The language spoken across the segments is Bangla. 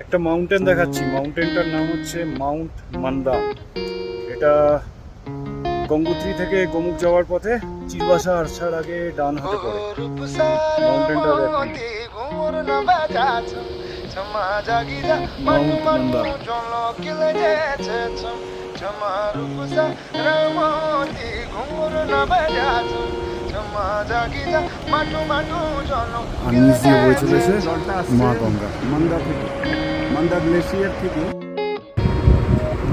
একটা মাউন্টেন দেখাচ্ছি। মাউন্টেনটার নাম হচ্ছে মাউন্ট মান্দা। এটা গঙ্গোত্রী থেকে গোমুখ যাওয়ার পথে চিরবাসা আসার আগে ডান হাতে পড়ে। মাউন্টেনটা দেখুন, মাউন্ট মান্দা। আর নিচ দিয়ে বয়ে চলেছে মা গঙ্গা। মান্দা গ্লেশিয়ার থেকে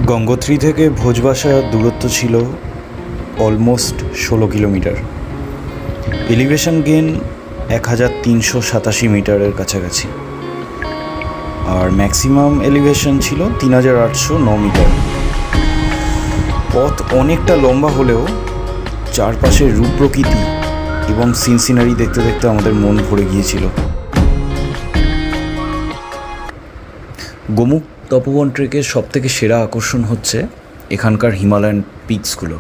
গঙ্গোত্রী থেকে ভোজবাসা দূরত্ব ছিল অলমোস্ট 16 কিলোমিটার। এলিভেশন গেন 1387 মিটারের কাছাকাছি, আর ম্যাক্সিমাম এলিভেশন ছিল 3809 মিটার। পথ অনেকটা লম্বা হলেও চারপাশের রূপ প্রকৃতি এবং সিনসিনারি দেখতে দেখতে আমাদের মন ভরে গিয়েছিল। গোমুখ তপোবন ট্রেকের সবথেকে সেরা আকর্ষণ হচ্ছে এখানকার হিমালয়ান পিকসগুলো।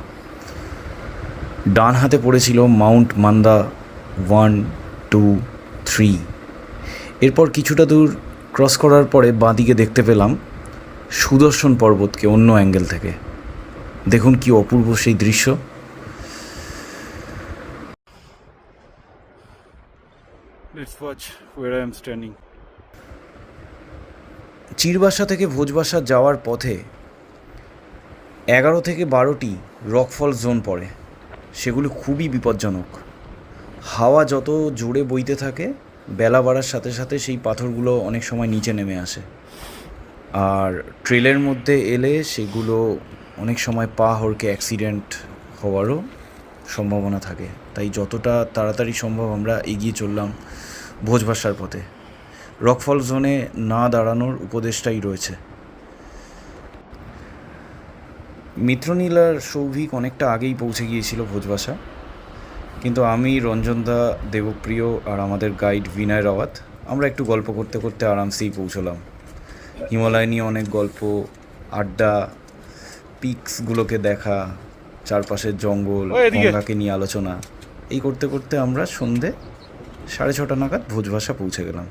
ডান হাতে পড়েছিল মাউন্ট মান্দা 1, 2, 3। এরপর কিছুটা দূর ক্রস করার পরে বাঁদিকে দেখতে পেলাম সুদর্শন পর্বতকে অন্য অ্যাঙ্গেল থেকে। দেখুন কি অপূর্ব সেই দৃশ্য। Let's watch where I am standing. চিরবাসা থেকে ভোজবাসা যাওয়ার পথে 11 থেকে 12টি রকফল জোন পড়ে। সেগুলো খুবই বিপজ্জনক। হাওয়া যত জোরে বইতে থাকে, বেলা বাড়ার সাথে সাথে সেই পাথরগুলো অনেক সময় নিচে নেমে আসে, আর ট্রেলের মধ্যে এলে সেগুলো অনেক সময় পা হড়কে অ্যাক্সিডেন্ট হওয়ারও সম্ভাবনা থাকে। তাই যতটা তাড়াতাড়ি সম্ভব আমরা এগিয়ে চললাম ভোজবাসার পথে। রকফল জোনে না দাঁড়ানোর উপদেশটাই রয়েছে। মিত্রনীল আর সৌভিক অনেকটা আগেই পৌঁছে গিয়েছিল ভোজবাসা, কিন্তু আমি, রঞ্জনদা, দেবপ্রিয় আর আমাদের গাইড বিনয় রাওয়াত আমরা একটু গল্প করতে করতে আরামসেই পৌঁছলাম। হিমালয় নিয়ে অনেক গল্প, আড্ডা, পিকসগুলোকে দেখা, চারপাশের জঙ্গল, গঙ্গাকে নিয়ে আলোচনা, এই করতে করতে আমরা সন্ধে 6:30 নাগাদ ভোজবাসা পৌঁছে গেলাম।